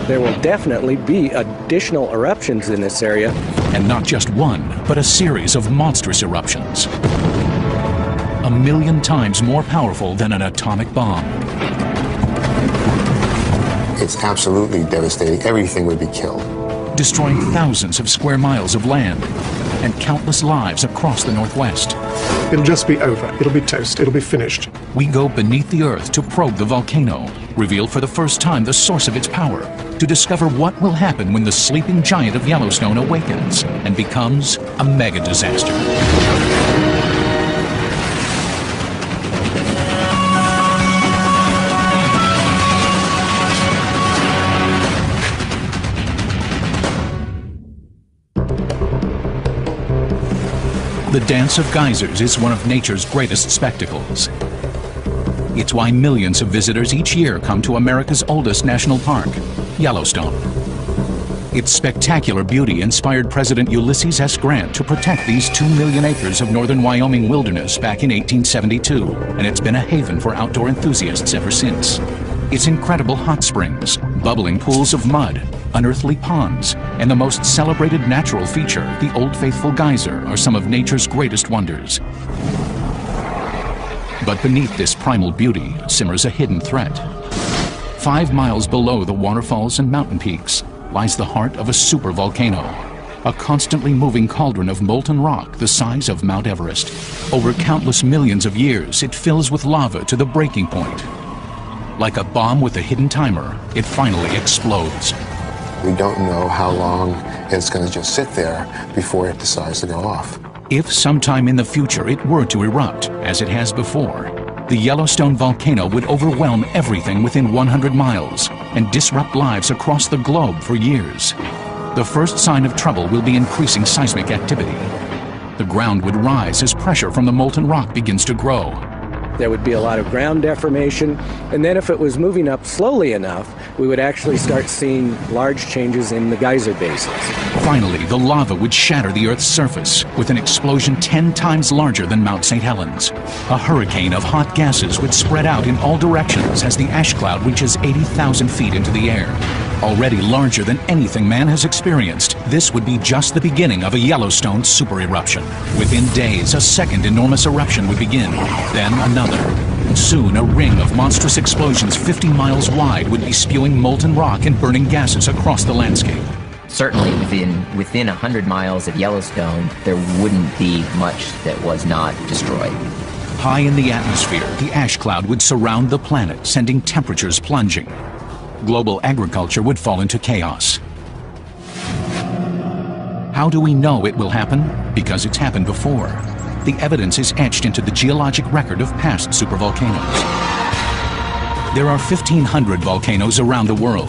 there will definitely be additional eruptions in this area. And not just one, but a series of monstrous eruptions. 1,000,000 times more powerful than an atomic bomb. It's absolutely devastating. Everything would be killed. Destroying thousands of square miles of land and countless lives across the Northwest. It'll just be over. It'll be toast. It'll be finished. We go beneath the earth to probe the volcano, reveal for the first time the source of its power, to discover what will happen when the sleeping giant of Yellowstone awakens and becomes a mega disaster. The dance of geysers is one of nature's greatest spectacles. It's why millions of visitors each year come to America's oldest national park, Yellowstone. Its spectacular beauty inspired President Ulysses S. Grant to protect these 2 million acres of northern Wyoming wilderness back in 1872, and it's been a haven for outdoor enthusiasts ever since. Its incredible hot springs, bubbling pools of mud, unearthly ponds, and the most celebrated natural feature, the Old Faithful Geyser, are some of nature's greatest wonders. But beneath this primal beauty simmers a hidden threat. 5 miles below the waterfalls and mountain peaks lies the heart of a supervolcano, a constantly moving cauldron of molten rock the size of Mount Everest. Over countless millions of years, it fills with lava to the breaking point. Like a bomb with a hidden timer, it finally explodes. We don't know how long it's going to just sit there before it decides to go off. If sometime in the future it were to erupt, as it has before, the Yellowstone volcano would overwhelm everything within 100 miles and disrupt lives across the globe for years. The first sign of trouble will be increasing seismic activity. The ground would rise as pressure from the molten rock begins to grow. There would be a lot of ground deformation, and then if it was moving up slowly enough, we would actually start seeing large changes in the geyser bases. Finally, the lava would shatter the Earth's surface with an explosion 10 times larger than Mount St. Helens. A hurricane of hot gases would spread out in all directions as the ash cloud reaches 80,000 feet into the air. Already larger than anything man has experienced, this would be just the beginning of a Yellowstone super eruption. Within days, a second enormous eruption would begin, then another. Soon, a ring of monstrous explosions 50 miles wide would be spewing molten rock and burning gases across the landscape. Certainly within 100 miles of Yellowstone, there wouldn't be much that was not destroyed. High in the atmosphere, the ash cloud would surround the planet, sending temperatures plunging. Global agriculture would fall into chaos. How do we know it will happen? Because it's happened before. The evidence is etched into the geologic record of past supervolcanoes. There are 1,500 volcanoes around the world.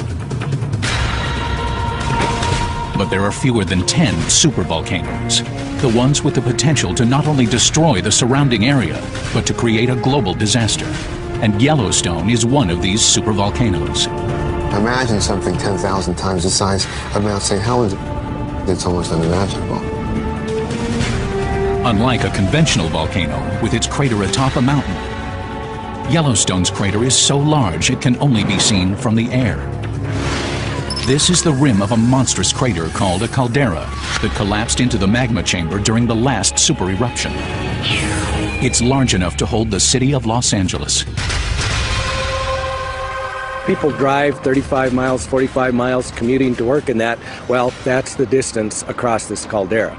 But there are fewer than 10 supervolcanoes, the ones with the potential to not only destroy the surrounding area, but to create a global disaster. And Yellowstone is one of these supervolcanoes. Imagine something 10,000 times the size of Mount St. Helens. It's almost unimaginable. Unlike a conventional volcano with its crater atop a mountain, Yellowstone's crater is so large it can only be seen from the air. This is the rim of a monstrous crater called a caldera that collapsed into the magma chamber during the last super eruption. It's large enough to hold the city of Los Angeles. People drive 35 miles, 45 miles commuting to work in that. Well, that's the distance across this caldera.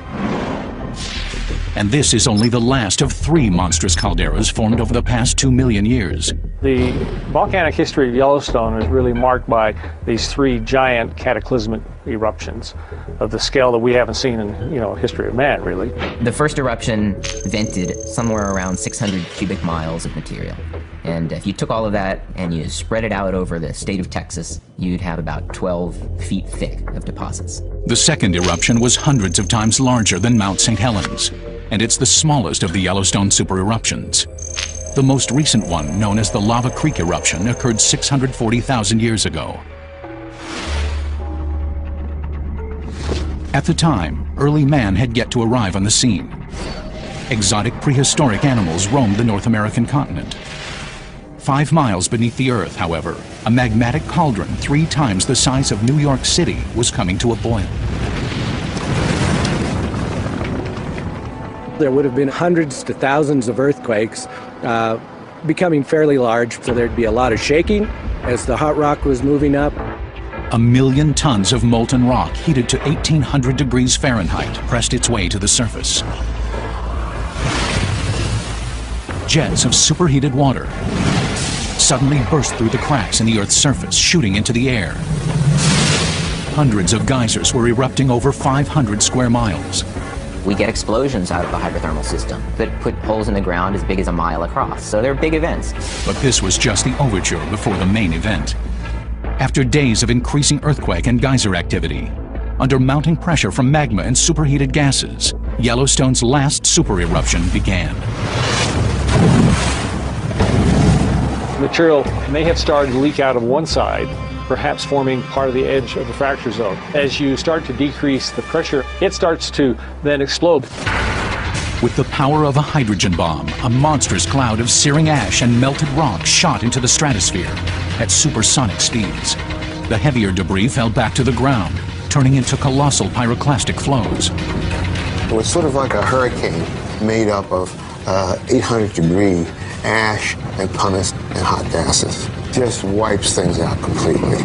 And this is only the last of 3 monstrous calderas formed over the past 2 million years. The volcanic history of Yellowstone is really marked by these 3 giant cataclysmic eruptions of the scale that we haven't seen in, history of man, really. The first eruption vented somewhere around 600 cubic miles of material. And if you took all of that and you spread it out over the state of Texas, you'd have about 12 feet thick of deposits. The second eruption was hundreds of times larger than Mount St. Helens, and it's the smallest of the Yellowstone super eruptions. The most recent one, known as the Lava Creek eruption, occurred 640,000 years ago. At the time, early man had yet to arrive on the scene. Exotic prehistoric animals roamed the North American continent. 5 miles beneath the earth, however, A magmatic cauldron 3 times the size of New York City was coming to a boil. There would have been hundreds to thousands of earthquakes, becoming fairly large, so there'd be a lot of shaking as the hot rock was moving up. 1 million tons of molten rock heated to 1800 degrees Fahrenheit pressed its way to the surface. Jets of superheated water suddenly burst through the cracks in the Earth's surface, shooting into the air. Hundreds of geysers were erupting over 500 square miles. We get explosions out of the hydrothermal system that put holes in the ground as big as a mile across. So they're big events. But this was just the overture before the main event. After days of increasing earthquake and geyser activity, under mounting pressure from magma and superheated gases, Yellowstone's last super eruption began. Material may have started to leak out of one side, perhaps forming part of the edge of the fracture zone. As you start to decrease the pressure, it starts to then explode. With the power of a hydrogen bomb, a monstrous cloud of searing ash and melted rock shot into the stratosphere at supersonic speeds. The heavier debris fell back to the ground, turning into colossal pyroclastic flows. It was sort of like a hurricane made up of 800-degree ash and pumice and hot gases. Just wipes things out completely.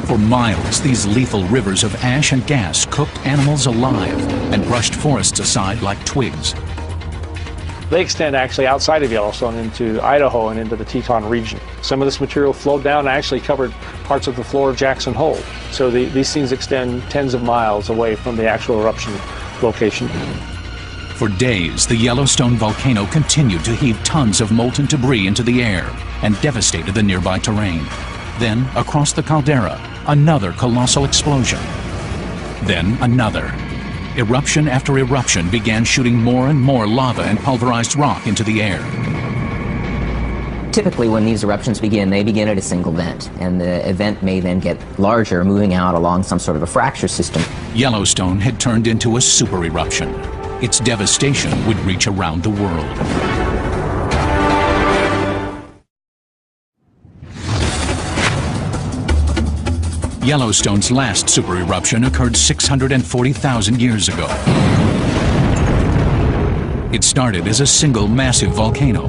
For miles, these lethal rivers of ash and gas cooked animals alive and brushed forests aside like twigs. They extend actually outside of Yellowstone into Idaho and into the Teton region. Some of this material flowed down and actually covered parts of the floor of Jackson Hole. So these things extend tens of miles away from the actual eruption location. For days, the Yellowstone volcano continued to heave tons of molten debris into the air and devastated the nearby terrain. Then, across the caldera, another colossal explosion. Then another. Eruption after eruption began shooting more and more lava and pulverized rock into the air. Typically, when these eruptions begin, they begin at a single vent, and the event may then get larger, moving out along some sort of a fracture system. Yellowstone had turned into a super eruption. Its devastation would reach around the world. Yellowstone's last super eruption occurred 640,000 years ago. It started as a single massive volcano,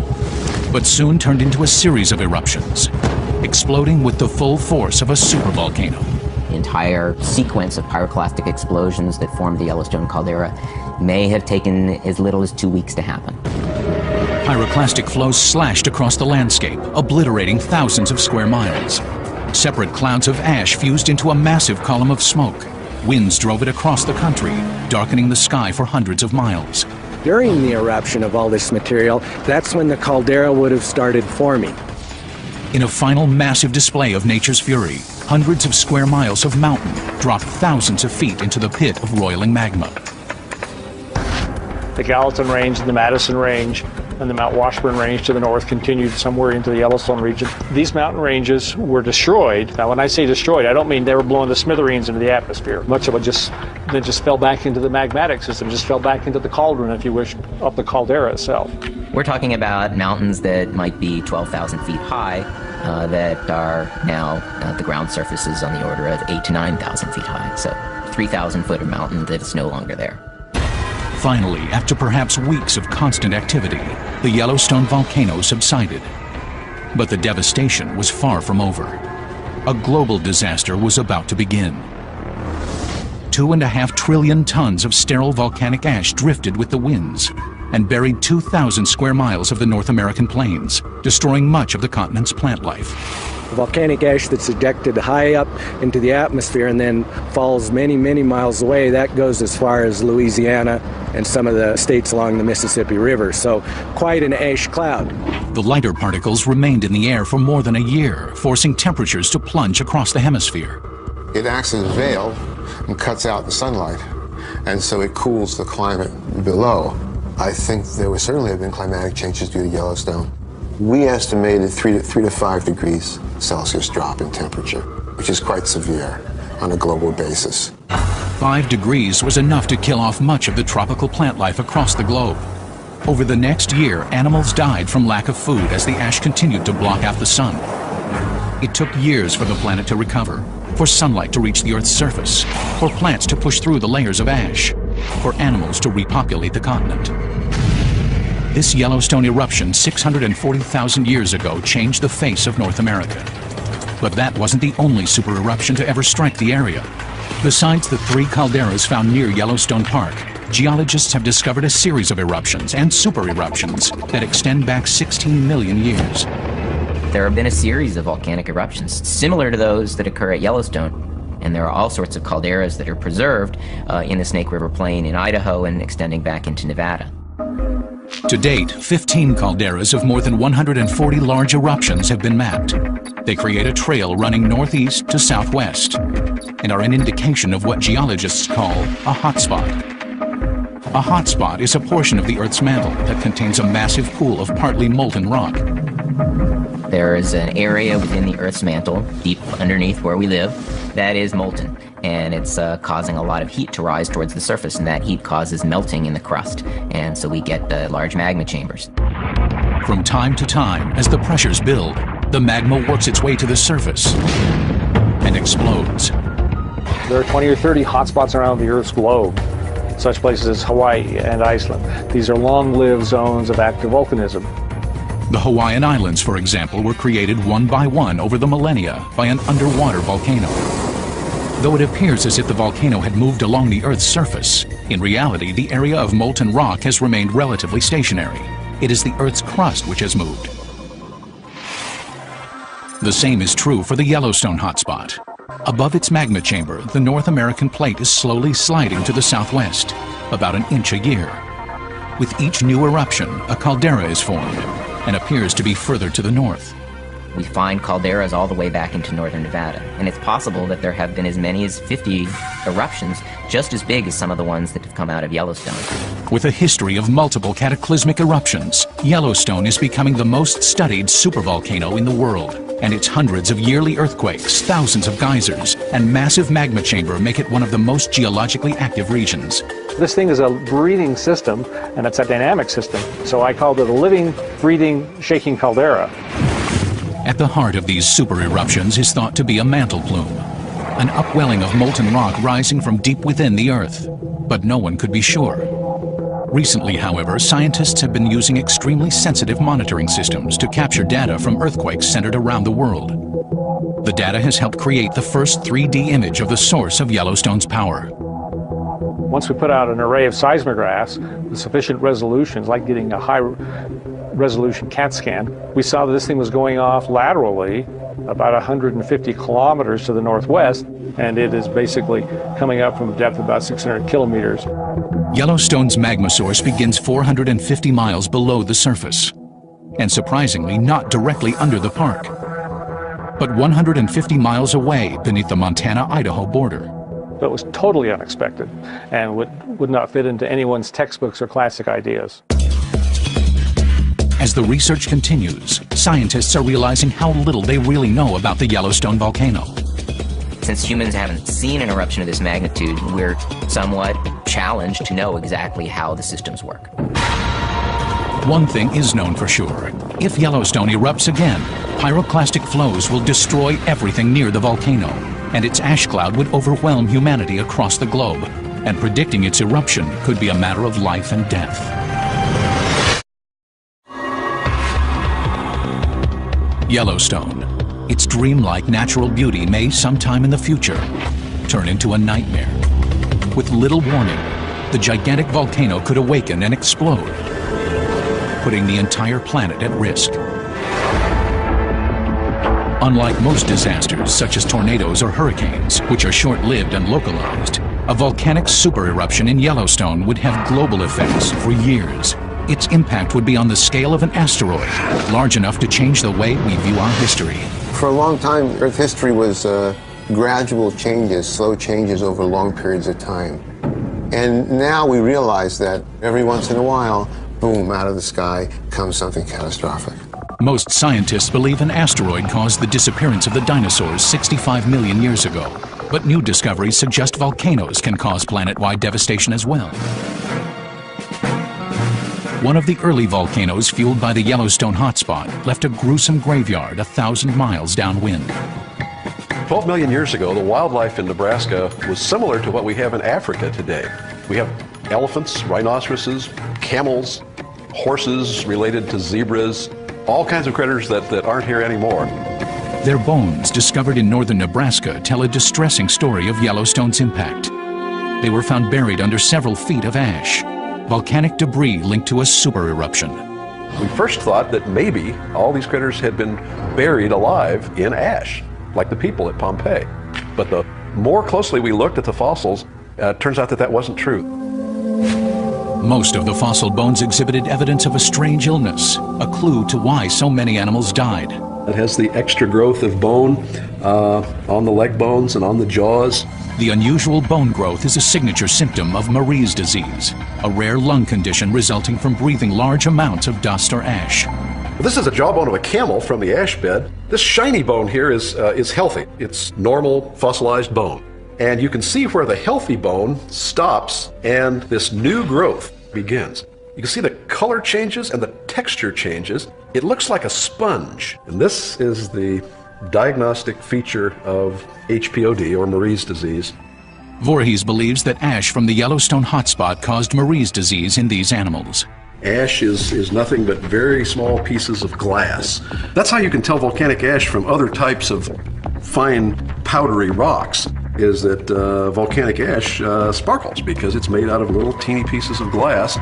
but soon turned into a series of eruptions, exploding with the full force of a supervolcano. The entire sequence of pyroclastic explosions that formed the Yellowstone caldera may have taken as little as 2 weeks to happen. Pyroclastic flows slashed across the landscape, obliterating thousands of square miles. Separate clouds of ash fused into a massive column of smoke. Winds drove it across the country, darkening the sky for hundreds of miles. During the eruption of all this material, that's when the caldera would have started forming. In a final massive display of nature's fury, hundreds of square miles of mountain dropped thousands of feet into the pit of roiling magma. The Gallatin Range and the Madison Range and the Mount Washburn Range to the north continued somewhere into the Yellowstone region. These mountain ranges were destroyed. Now, when I say destroyed, I don't mean they were blown to smithereens into the atmosphere. Much of it just fell back into the magmatic system, just fell back into the cauldron, if you wish, up the caldera itself. We're talking about mountains that might be 12,000 feet high that are now the ground surface is on the order of 8,000 to 9,000 feet high. So 3,000 foot of mountain that is no longer there. Finally, after perhaps weeks of constant activity, the Yellowstone volcano subsided. But the devastation was far from over. A global disaster was about to begin. 2.5 trillion tons of sterile volcanic ash drifted with the winds and buried 2,000 square miles of the North American plains, destroying much of the continent's plant life. Volcanic ash that's ejected high up into the atmosphere and then falls many, many miles away, that goes as far as Louisiana and some of the states along the Mississippi River. So quite an ash cloud. The lighter particles remained in the air for more than a year, forcing temperatures to plunge across the hemisphere. It acts as a veil and cuts out the sunlight, and so it cools the climate below. I think there would certainly have been climatic changes due to Yellowstone. We estimated 3 to 5 degrees Celsius drop in temperature, which is quite severe on a global basis. 5 degrees was enough to kill off much of the tropical plant life across the globe. Over the next year, animals died from lack of food as the ash continued to block out the sun. It took years for the planet to recover, for sunlight to reach the Earth's surface, for plants to push through the layers of ash, for animals to repopulate the continent. This Yellowstone eruption 640,000 years ago changed the face of North America. But that wasn't the only super eruption to ever strike the area. Besides the 3 calderas found near Yellowstone Park, geologists have discovered a series of eruptions and super eruptions that extend back 16 million years. There have been a series of volcanic eruptions similar to those that occur at Yellowstone, and there are all sorts of calderas that are preserved in the Snake River Plain in Idaho and extending back into Nevada. To date, 15 calderas of more than 140 large eruptions have been mapped. They create a trail running northeast to southwest and are an indication of what geologists call a hotspot. A hotspot is a portion of the Earth's mantle that contains a massive pool of partly molten rock. There is an area within the Earth's mantle, deep underneath where we live, that is molten, and it's causing a lot of heat to rise towards the surface, and that heat causes melting in the crust, and so we get large magma chambers. From time to time, as the pressures build, the magma works its way to the surface and explodes. There are 20 or 30 hotspots around the Earth's globe, such places as Hawaii and Iceland. These are long-lived zones of active volcanism. The Hawaiian Islands, for example, were created one by one over the millennia by an underwater volcano. Though it appears as if the volcano had moved along the Earth's surface, in reality, the area of molten rock has remained relatively stationary. It is the Earth's crust which has moved. The same is true for the Yellowstone hotspot. Above its magma chamber, the North American plate is slowly sliding to the southwest, about an inch a year. With each new eruption, a caldera is formed and appears to be further to the north. We find calderas all the way back into northern Nevada, and it's possible that there have been as many as 50 eruptions, just as big as some of the ones that have come out of Yellowstone. With a history of multiple cataclysmic eruptions, Yellowstone is becoming the most studied supervolcano in the world, and its hundreds of yearly earthquakes, thousands of geysers, and massive magma chamber make it one of the most geologically active regions. This thing is a breathing system, and it's a dynamic system, so I called it a living, breathing, shaking caldera. At the heart of these super eruptions is thought to be a mantle plume, an upwelling of molten rock rising from deep within the Earth, but no one could be sure. Recently, however, scientists have been using extremely sensitive monitoring systems to capture data from earthquakes centered around the world. The data has helped create the first 3D image of the source of Yellowstone's power. Once we put out an array of seismographs with sufficient resolutions, like getting a high-resolution CAT scan, we saw that this thing was going off laterally about 150 kilometers to the northwest, and it is basically coming up from a depth of about 600 kilometers. Yellowstone's magma source begins 450 miles below the surface, and surprisingly not directly under the park, but 150 miles away beneath the Montana-Idaho border. It was totally unexpected and would not fit into anyone's textbooks or classic ideas. As the research continues, scientists are realizing how little they really know about the Yellowstone volcano. Since humans haven't seen an eruption of this magnitude, we're somewhat challenged to know exactly how the systems work. One thing is known for sure. If Yellowstone erupts again, pyroclastic flows will destroy everything near the volcano, and its ash cloud would overwhelm humanity across the globe, and predicting its eruption could be a matter of life and death. Yellowstone. Its dreamlike natural beauty may, sometime in the future, turn into a nightmare. With little warning, the gigantic volcano could awaken and explode, putting the entire planet at risk. Unlike most disasters, such as tornadoes or hurricanes, which are short-lived and localized, a volcanic super eruption in Yellowstone would have global effects for years. Its impact would be on the scale of an asteroid, large enough to change the way we view our history. For a long time, Earth history was gradual changes, slow changes over long periods of time. And now we realize that every once in a while, boom, out of the sky comes something catastrophic. Most scientists believe an asteroid caused the disappearance of the dinosaurs 65 million years ago. But new discoveries suggest volcanoes can cause planet-wide devastation as well. One of the early volcanoes fueled by the Yellowstone hotspot left a gruesome graveyard 1,000 miles downwind. 12 million years ago, the wildlife in Nebraska was similar to what we have in Africa today. We have elephants, rhinoceroses, camels, horses related to zebras, all kinds of critters that aren't here anymore. Their bones, discovered in northern Nebraska, tell a distressing story of Yellowstone's impact. They were found buried under several feet of ash, volcanic debris linked to a super eruption. We first thought that maybe all these critters had been buried alive in ash, like the people at Pompeii. But the more closely we looked at the fossils, it turns out that that wasn't true. Most of the fossil bones exhibited evidence of a strange illness, a clue to why so many animals died. It has the extra growth of bone on the leg bones and on the jaws. The unusual bone growth is a signature symptom of Marie's disease, a rare lung condition resulting from breathing large amounts of dust or ash. This is a jawbone of a camel from the ash bed. This shiny bone here is healthy. It's normal fossilized bone. And you can see where the healthy bone stops and this new growth begins. You can see the color changes and the texture changes. It looks like a sponge. And this is the diagnostic feature of HPOD, or Marie's disease. Voorhees believes that ash from the Yellowstone hotspot caused Marie's disease in these animals. Ash is nothing but very small pieces of glass. That's how you can tell volcanic ash from other types of fine powdery rocks, is that volcanic ash sparkles because it's made out of little teeny pieces of glass.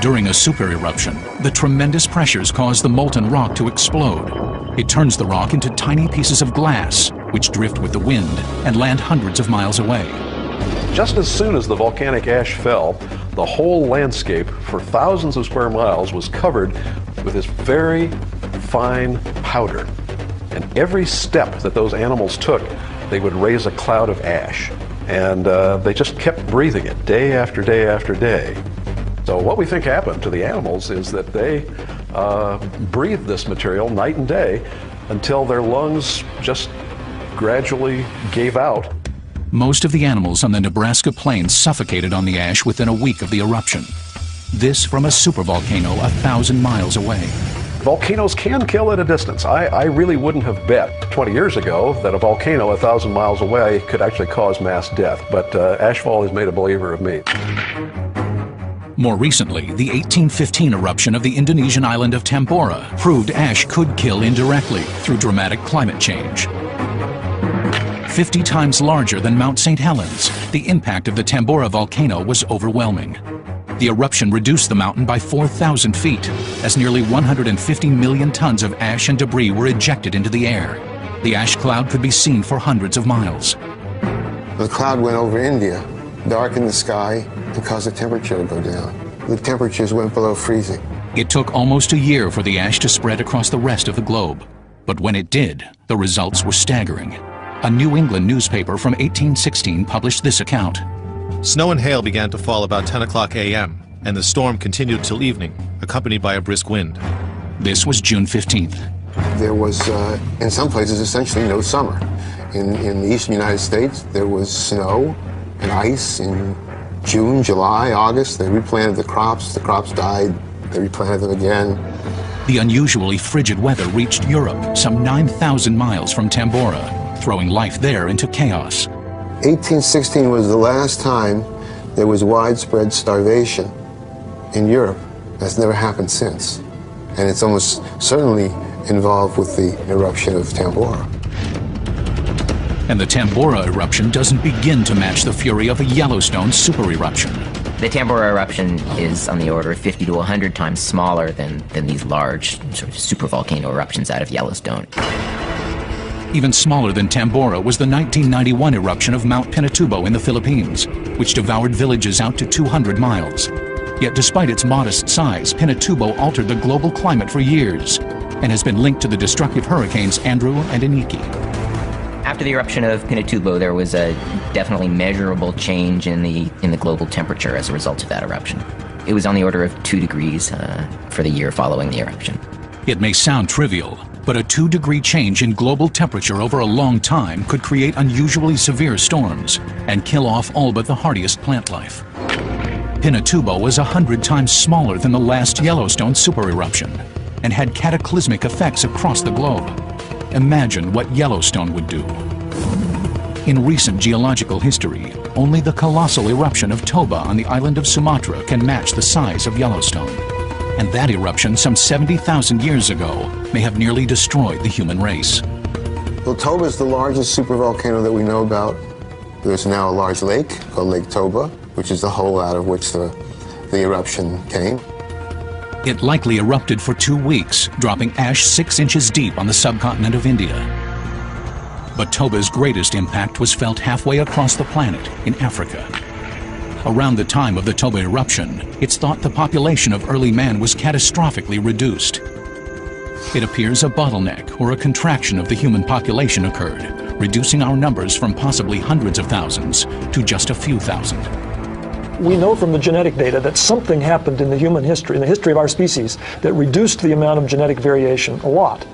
During a super eruption, the tremendous pressures cause the molten rock to explode. It turns the rock into tiny pieces of glass, which drift with the wind and land hundreds of miles away. Just as soon as the volcanic ash fell, the whole landscape for thousands of square miles was covered with this very fine powder. And every step that those animals took, they would raise a cloud of ash. And they just kept breathing it day after day after day. So what we think happened to the animals is that they breathed this material night and day until their lungs just gradually gave out. Most of the animals on the Nebraska plains suffocated on the ash within a week of the eruption. This from a supervolcano 1,000 miles away. Volcanoes can kill at a distance. I really wouldn't have bet 20 years ago that a volcano 1,000 miles away could actually cause mass death, but ashfall has made a believer of me. More recently, the 1815 eruption of the Indonesian island of Tambora proved ash could kill indirectly through dramatic climate change. 50 times larger than Mount St. Helens, the impact of the Tambora volcano was overwhelming. The eruption reduced the mountain by 4,000 feet, as nearly 150 million tons of ash and debris were ejected into the air. The ash cloud could be seen for hundreds of miles. The cloud went over India, darkened the sky, and caused the temperature to go down. The temperatures went below freezing. It took almost a year for the ash to spread across the rest of the globe. But when it did, the results were staggering. A New England newspaper from 1816 published this account. Snow and hail began to fall about 10 o'clock a.m., and the storm continued till evening, accompanied by a brisk wind. This was June 15th. There was, in some places, essentially no summer. In the eastern United States, there was snow and ice in June, July, August. They replanted the crops died, they replanted them again. The unusually frigid weather reached Europe, some 9,000 miles from Tambora, throwing life there into chaos. 1816 was the last time there was widespread starvation in Europe. That's never happened since. And it's almost certainly involved with the eruption of Tambora. And the Tambora eruption doesn't begin to match the fury of a Yellowstone super eruption. The Tambora eruption is on the order of 50 to 100 times smaller than these large sort of supervolcano eruptions out of Yellowstone. Even smaller than Tambora was the 1991 eruption of Mount Pinatubo in the Philippines, which devoured villages out to 200 miles. Yet despite its modest size, Pinatubo altered the global climate for years and has been linked to the destructive hurricanes Andrew and Iniki. After the eruption of Pinatubo, there was a definitely measurable change in the global temperature as a result of that eruption. It was on the order of 2 degrees for the year following the eruption. It may sound trivial, but a 2-degree change in global temperature over a long time could create unusually severe storms and kill off all but the hardiest plant life. Pinatubo was 100 times smaller than the last Yellowstone supereruption and had cataclysmic effects across the globe. Imagine what Yellowstone would do. In recent geological history, only the colossal eruption of Toba on the island of Sumatra can match the size of Yellowstone. And that eruption some 70,000 years ago may have nearly destroyed the human race. Well, Toba is the largest supervolcano that we know about. There's now a large lake called Lake Toba, which is the hole out of which the eruption came. It likely erupted for 2 weeks, dropping ash 6 inches deep on the subcontinent of India. But Toba's greatest impact was felt halfway across the planet, in Africa. Around the time of the Toba eruption, it's thought the population of early man was catastrophically reduced. It appears a bottleneck or a contraction of the human population occurred, reducing our numbers from possibly hundreds of thousands to just a few thousand. We know from the genetic data that something happened in the human history, in the history of our species, that reduced the amount of genetic variation a lot.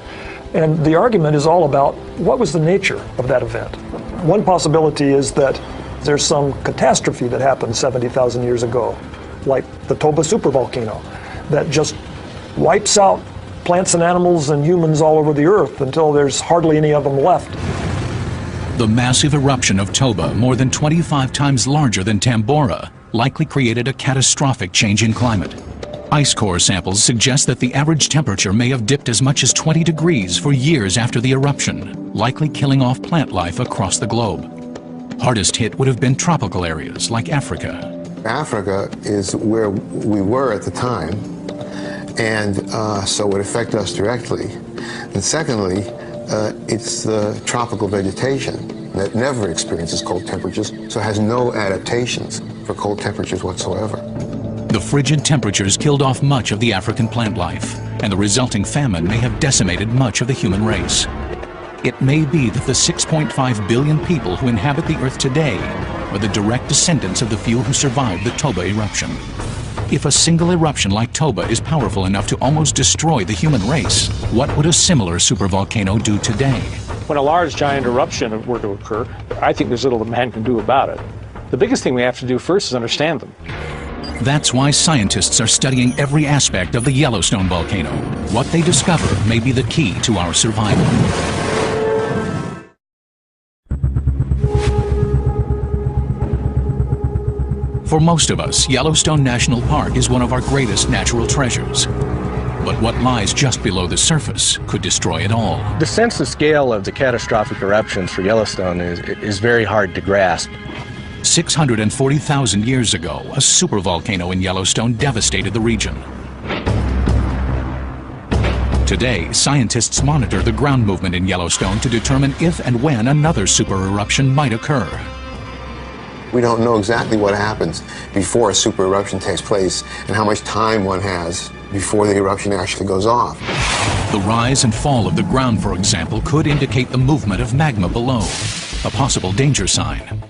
And the argument is all about what was the nature of that event. One possibility is that there's some catastrophe that happened 70,000 years ago, like the Toba supervolcano, that just wipes out plants and animals and humans all over the earth until there's hardly any of them left. The massive eruption of Toba, more than 25 times larger than Tambora, likely created a catastrophic change in climate. Ice core samples suggest that the average temperature may have dipped as much as 20 degrees for years after the eruption, likely killing off plant life across the globe. Hardest hit would have been tropical areas like Africa. Africa is where we were at the time, and so it would affect us directly. And secondly, it's the tropical vegetation that never experiences cold temperatures, so has no adaptations for cold temperatures whatsoever. The frigid temperatures killed off much of the African plant life, and the resulting famine may have decimated much of the human race. It may be that the 6.5 billion people who inhabit the Earth today are the direct descendants of the few who survived the Toba eruption. If a single eruption like Toba is powerful enough to almost destroy the human race, what would a similar supervolcano do today? When a large giant eruption were to occur, I think there's little that man can do about it. The biggest thing we have to do first is understand them. That's why scientists are studying every aspect of the Yellowstone volcano. What they discover may be the key to our survival. For most of us, Yellowstone National Park is one of our greatest natural treasures. But what lies just below the surface could destroy it all. The sense of scale of the catastrophic eruptions for Yellowstone is very hard to grasp. 640,000 years ago, a supervolcano in Yellowstone devastated the region. Today, scientists monitor the ground movement in Yellowstone to determine if and when another supereruption might occur. We don't know exactly what happens before a supereruption takes place and how much time one has before the eruption actually goes off. The rise and fall of the ground, for example, could indicate the movement of magma below, a possible danger sign.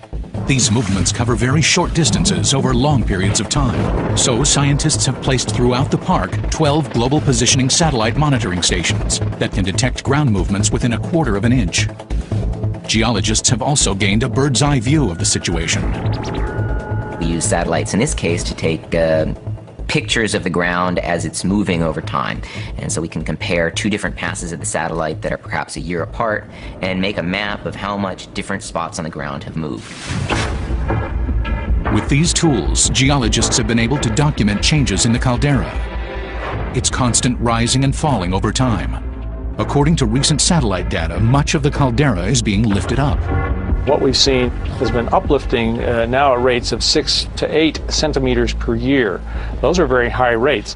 These movements cover very short distances over long periods of time. So scientists have placed throughout the park 12 global positioning satellite monitoring stations that can detect ground movements within a quarter of an inch. Geologists have also gained a bird's eye view of the situation. We use satellites in this case to take pictures of the ground as it's moving over time. And so we can compare two different passes of the satellite that are perhaps a year apart and make a map of how much different spots on the ground have moved. With these tools, geologists have been able to document changes in the caldera. Its constant rising and falling over time. According to recent satellite data, much of the caldera is being lifted up. What we've seen has been uplifting now at rates of 6 to 8 centimeters per year. Those are very high rates.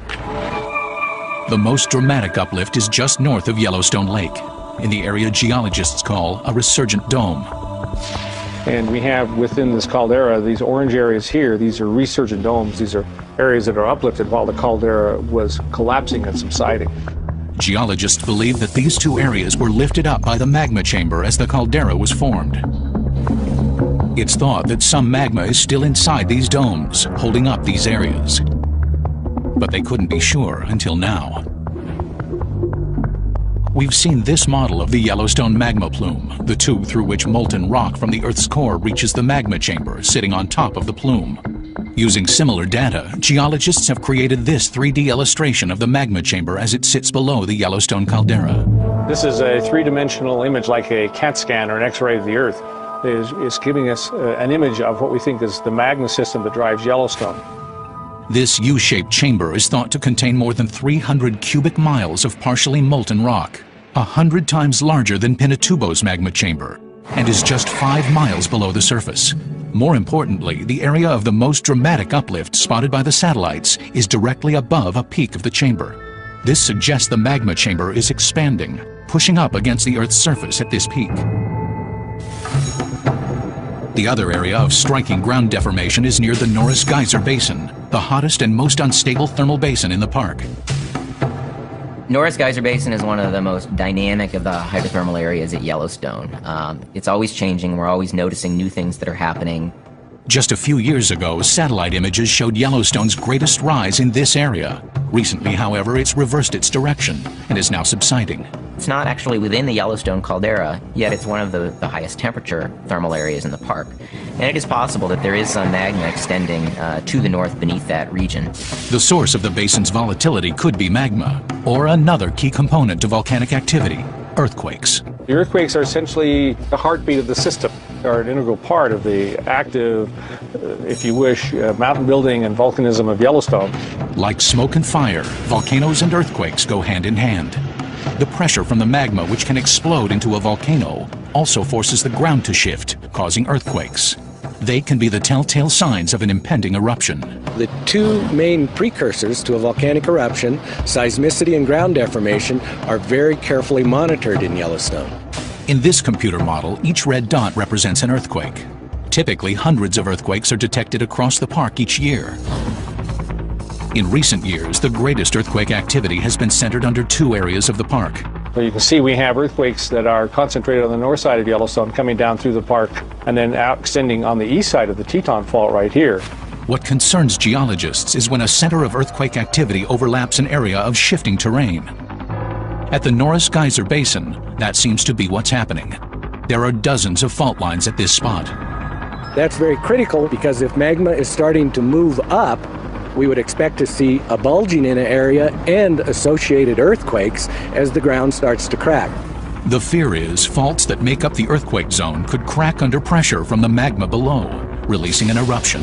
The most dramatic uplift is just north of Yellowstone Lake, in the area geologists call a resurgent dome. And we have within this caldera, these orange areas here, these are resurgent domes. These are areas that are uplifted while the caldera was collapsing and subsiding. Geologists believe that these two areas were lifted up by the magma chamber as the caldera was formed. It's thought that some magma is still inside these domes, holding up these areas. But they couldn't be sure until now. We've seen this model of the Yellowstone magma plume, the tube through which molten rock from the Earth's core reaches the magma chamber sitting on top of the plume. Using similar data, geologists have created this 3D illustration of the magma chamber as it sits below the Yellowstone caldera. This is a three-dimensional image, like a CAT scan or an X-ray of the Earth. Is giving us an image of what we think is the magma system that drives Yellowstone. This U-shaped chamber is thought to contain more than 300 cubic miles of partially molten rock, 100 times larger than Pinatubo's magma chamber, and is just 5 miles below the surface. More importantly, the area of the most dramatic uplift spotted by the satellites is directly above a peak of the chamber. This suggests the magma chamber is expanding, pushing up against the Earth's surface at this peak. The other area of striking ground deformation is near the Norris Geyser Basin, the hottest and most unstable thermal basin in the park. Norris Geyser Basin is one of the most dynamic of the hydrothermal areas at Yellowstone. It's always changing. We're always noticing new things that are happening. Just a few years ago, satellite images showed Yellowstone's greatest rise in this area. Recently, however, it's reversed its direction and is now subsiding. It's not actually within the Yellowstone caldera, yet it's one of the highest temperature thermal areas in the park. And it is possible that there is some magma extending to the north beneath that region. The source of the basin's volatility could be magma, or another key component to volcanic activity, earthquakes. The earthquakes are essentially the heartbeat of the system, are an integral part of the active, if you wish, mountain building and volcanism of Yellowstone. Like smoke and fire, volcanoes and earthquakes go hand in hand. The pressure from the magma, which can explode into a volcano, also forces the ground to shift, causing earthquakes. They can be the telltale signs of an impending eruption. The two main precursors to a volcanic eruption, seismicity and ground deformation, are very carefully monitored in Yellowstone. In this computer model, each red dot represents an earthquake. Typically, hundreds of earthquakes are detected across the park each year. In recent years, the greatest earthquake activity has been centered under two areas of the park. So you can see we have earthquakes that are concentrated on the north side of Yellowstone, coming down through the park, and then out extending on the east side of the Teton Fault right here. What concerns geologists is when a center of earthquake activity overlaps an area of shifting terrain. At the Norris Geyser Basin, that seems to be what's happening. There are dozens of fault lines at this spot. That's very critical because if magma is starting to move up, we would expect to see a bulging in an area and associated earthquakes as the ground starts to crack. The fear is faults that make up the earthquake zone could crack under pressure from the magma below, releasing an eruption.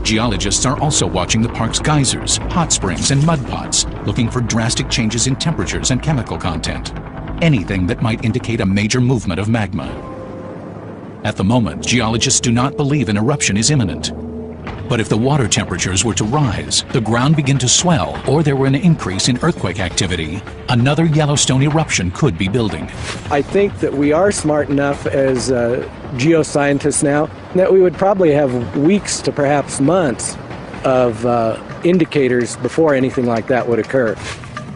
Geologists are also watching the park's geysers, hot springs, and mud pots, looking for drastic changes in temperatures and chemical content. Anything that might indicate a major movement of magma. At the moment, geologists do not believe an eruption is imminent. But if the water temperatures were to rise, the ground begin to swell, or there were an increase in earthquake activity, another Yellowstone eruption could be building. I think that we are smart enough as geoscientists now that we would probably have weeks to perhaps months of indicators before anything like that would occur.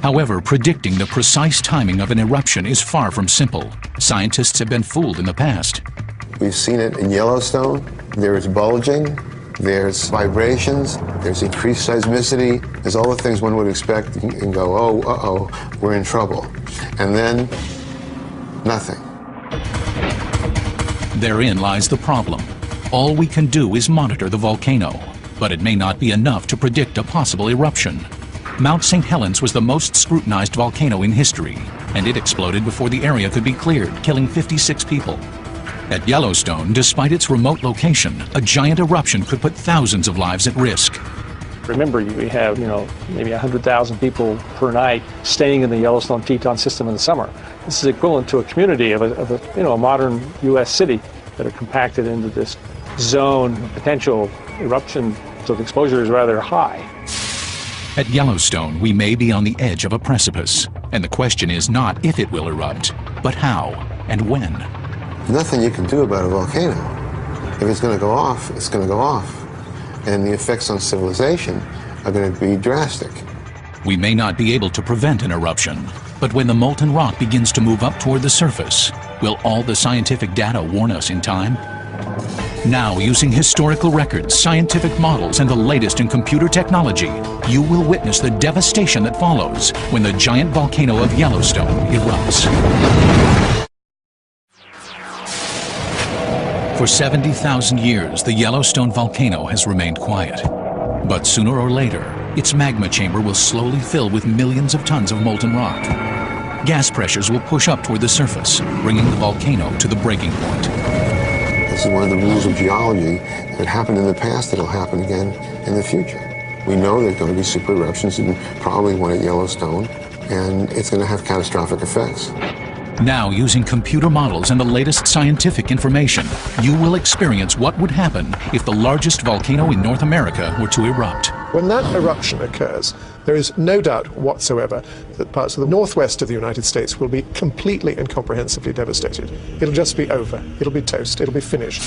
However, predicting the precise timing of an eruption is far from simple. Scientists have been fooled in the past. We've seen it in Yellowstone. There is bulging. There's vibrations, there's increased seismicity, there's all the things one would expect and go, oh, uh-oh, we're in trouble. And then, nothing. Therein lies the problem. All we can do is monitor the volcano, but it may not be enough to predict a possible eruption. Mount St. Helens was the most scrutinized volcano in history, and it exploded before the area could be cleared, killing 56 people. At Yellowstone, despite its remote location, a giant eruption could put thousands of lives at risk. Remember, we have, maybe 100,000 people per night staying in the Yellowstone Teton system in the summer. This is equivalent to a community of a modern U.S. city that are compacted into this zone of potential eruption, so the exposure is rather high. At Yellowstone, we may be on the edge of a precipice, and the question is not if it will erupt, but how and when. Nothing you can do about a volcano. If it's going to go off, it's going to go off. And the effects on civilization are going to be drastic. We may not be able to prevent an eruption, but when the molten rock begins to move up toward the surface, will all the scientific data warn us in time? Now, using historical records, scientific models, and the latest in computer technology, you will witness the devastation that follows when the giant volcano of Yellowstone erupts. For 70,000 years, the Yellowstone volcano has remained quiet. But sooner or later, its magma chamber will slowly fill with millions of tons of molten rock. Gas pressures will push up toward the surface, bringing the volcano to the breaking point. This is one of the rules of geology that happened in the past that'll happen again in the future. We know there's going to be super eruptions, and probably one at Yellowstone, and it's going to have catastrophic effects. Now, using computer models and the latest scientific information, you will experience what would happen if the largest volcano in North America were to erupt. When that eruption occurs, there is no doubt whatsoever that parts of the northwest of the United States will be completely and comprehensively devastated. It'll just be over. It'll be toast. It'll be finished.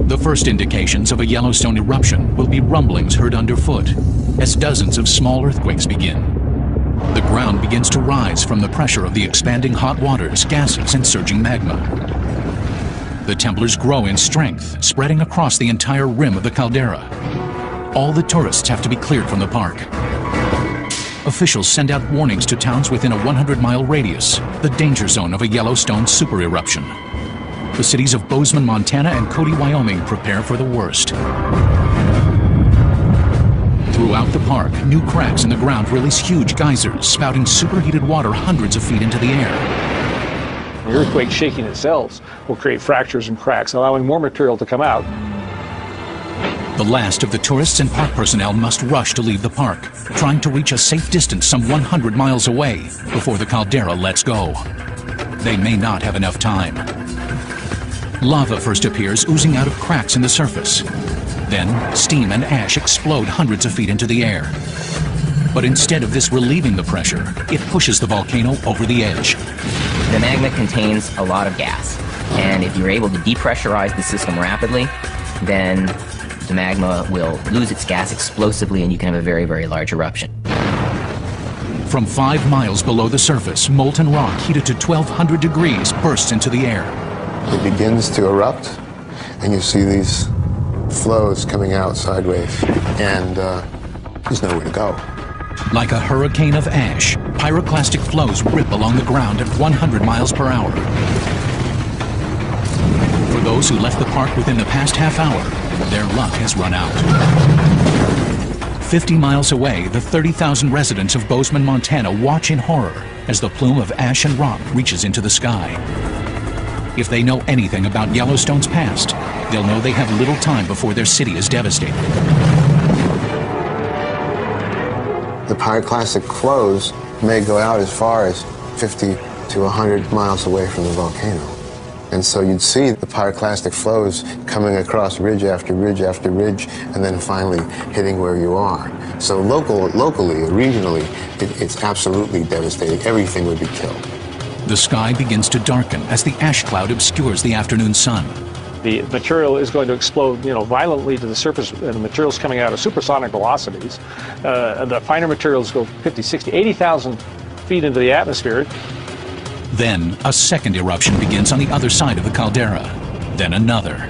The first indications of a Yellowstone eruption will be rumblings heard underfoot as dozens of small earthquakes begin. The ground begins to rise from the pressure of the expanding hot waters, gases, and surging magma. The temblors grow in strength, spreading across the entire rim of the caldera. All the tourists have to be cleared from the park. Officials send out warnings to towns within a 100-mile radius, the danger zone of a Yellowstone super eruption. The cities of Bozeman, Montana, and Cody, Wyoming prepare for the worst. Throughout the park, new cracks in the ground release huge geysers, spouting superheated water hundreds of feet into the air. The earthquake shaking itself will create fractures and cracks, allowing more material to come out. The last of the tourists and park personnel must rush to leave the park, trying to reach a safe distance some 100 miles away before the caldera lets go. They may not have enough time. Lava first appears, oozing out of cracks in the surface. Then, steam and ash explode hundreds of feet into the air. But instead of this relieving the pressure, it pushes the volcano over the edge. The magma contains a lot of gas, and if you're able to depressurize the system rapidly, then the magma will lose its gas explosively and you can have a very, very large eruption. From 5 miles below the surface, molten rock heated to 1,200 degrees bursts into the air. It begins to erupt, and you see these flows coming out sideways, and there's nowhere to go. Like a hurricane of ash, pyroclastic flows rip along the ground at 100 miles per hour. For those who left the park within the past half hour, their luck has run out. 50 miles away, the 30,000 residents of Bozeman, Montana watch in horror as the plume of ash and rock reaches into the sky. If they know anything about Yellowstone's past, they'll know they have little time before their city is devastated. The pyroclastic flows may go out as far as 50 to 100 miles away from the volcano. And so you'd see the pyroclastic flows coming across ridge after ridge after ridge, and then finally hitting where you are. So locally, regionally, it's absolutely devastating. Everything would be killed. The sky begins to darken as the ash cloud obscures the afternoon sun. The material is going to explode, violently to the surface, and the material's coming out at supersonic velocities. The finer materials go 50, 60, 80,000 feet into the atmosphere. Then, a second eruption begins on the other side of the caldera. Then another.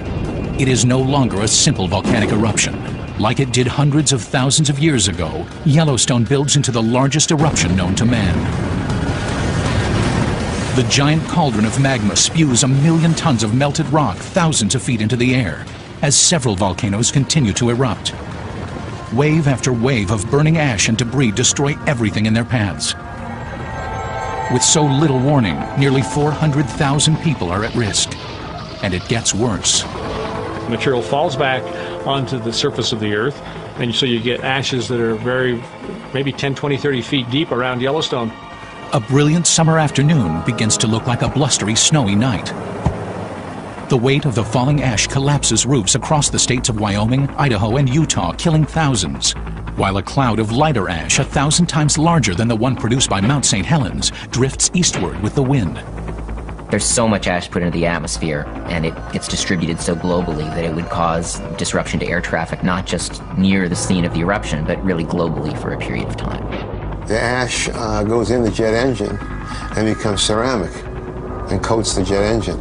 It is no longer a simple volcanic eruption. Like it did hundreds of thousands of years ago, Yellowstone builds into the largest eruption known to man. The giant cauldron of magma spews 1 million tons of melted rock thousands of feet into the air as several volcanoes continue to erupt. Wave after wave of burning ash and debris destroy everything in their paths. With so little warning, nearly 400,000 people are at risk. And it gets worse. Material falls back onto the surface of the earth, and so you get ashes that are maybe 10, 20, 30 feet deep around Yellowstone. A brilliant summer afternoon begins to look like a blustery, snowy night. The weight of the falling ash collapses roofs across the states of Wyoming, Idaho, and Utah, killing thousands, while a cloud of lighter ash 1,000 times larger than the one produced by Mount St. Helens drifts eastward with the wind. There's so much ash put into the atmosphere, and it gets distributed so globally that it would cause disruption to air traffic, not just near the scene of the eruption, but really globally for a period of time. The ash goes in the jet engine and becomes ceramic and coats the jet engine.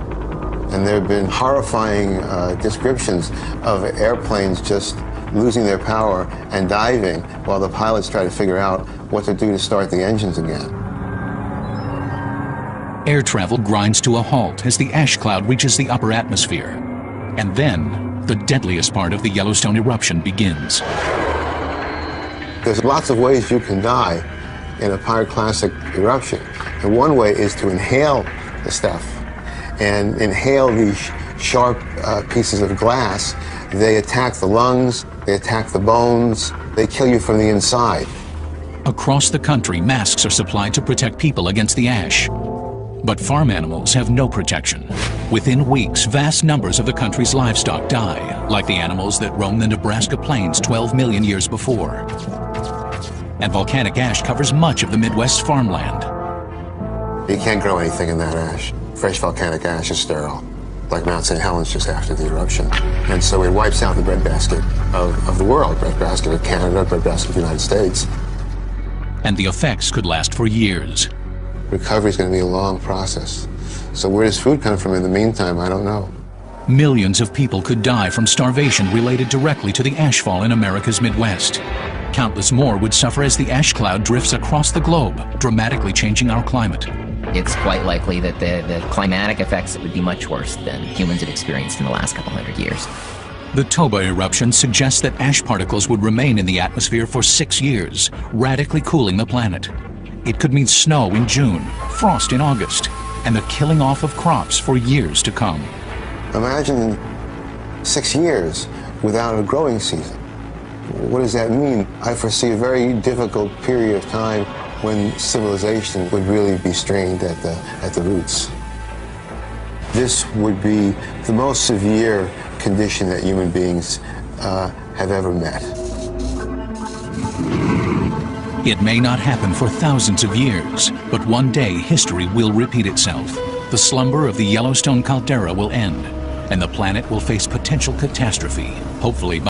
And there have been horrifying descriptions of airplanes just losing their power and diving while the pilots try to figure out what to do to start the engines again. Air travel grinds to a halt as the ash cloud reaches the upper atmosphere. And then, the deadliest part of the Yellowstone eruption begins. There's lots of ways you can die in a pyroclastic eruption. And one way is to inhale the stuff and inhale these sharp pieces of glass. They attack the lungs, they attack the bones, they kill you from the inside. Across the country, masks are supplied to protect people against the ash. But farm animals have no protection. Within weeks, vast numbers of the country's livestock die, like the animals that roam the Nebraska plains 12 million years before. And volcanic ash covers much of the Midwest farmland. You can't grow anything in that ash. Fresh volcanic ash is sterile, like Mount St. Helens just after the eruption. And so it wipes out the breadbasket of the world, breadbasket of Canada, breadbasket of the United States. And the effects could last for years. Recovery is going to be a long process. So where does food come from in the meantime? I don't know. Millions of people could die from starvation related directly to the ashfall in America's Midwest. Countless more would suffer as the ash cloud drifts across the globe, dramatically changing our climate. It's quite likely that the climatic effects would be much worse than humans had experienced in the last couple hundred years. The Toba eruption suggests that ash particles would remain in the atmosphere for 6 years, radically cooling the planet. It could mean snow in June, frost in August, and the killing off of crops for years to come. Imagine 6 years without a growing season. What does that mean? I foresee a very difficult period of time when civilization would really be strained at the roots. This would be the most severe condition that human beings have ever met. It may not happen for thousands of years, but one day history will repeat itself. The slumber of the Yellowstone caldera will end, and the planet will face potential catastrophe, hopefully by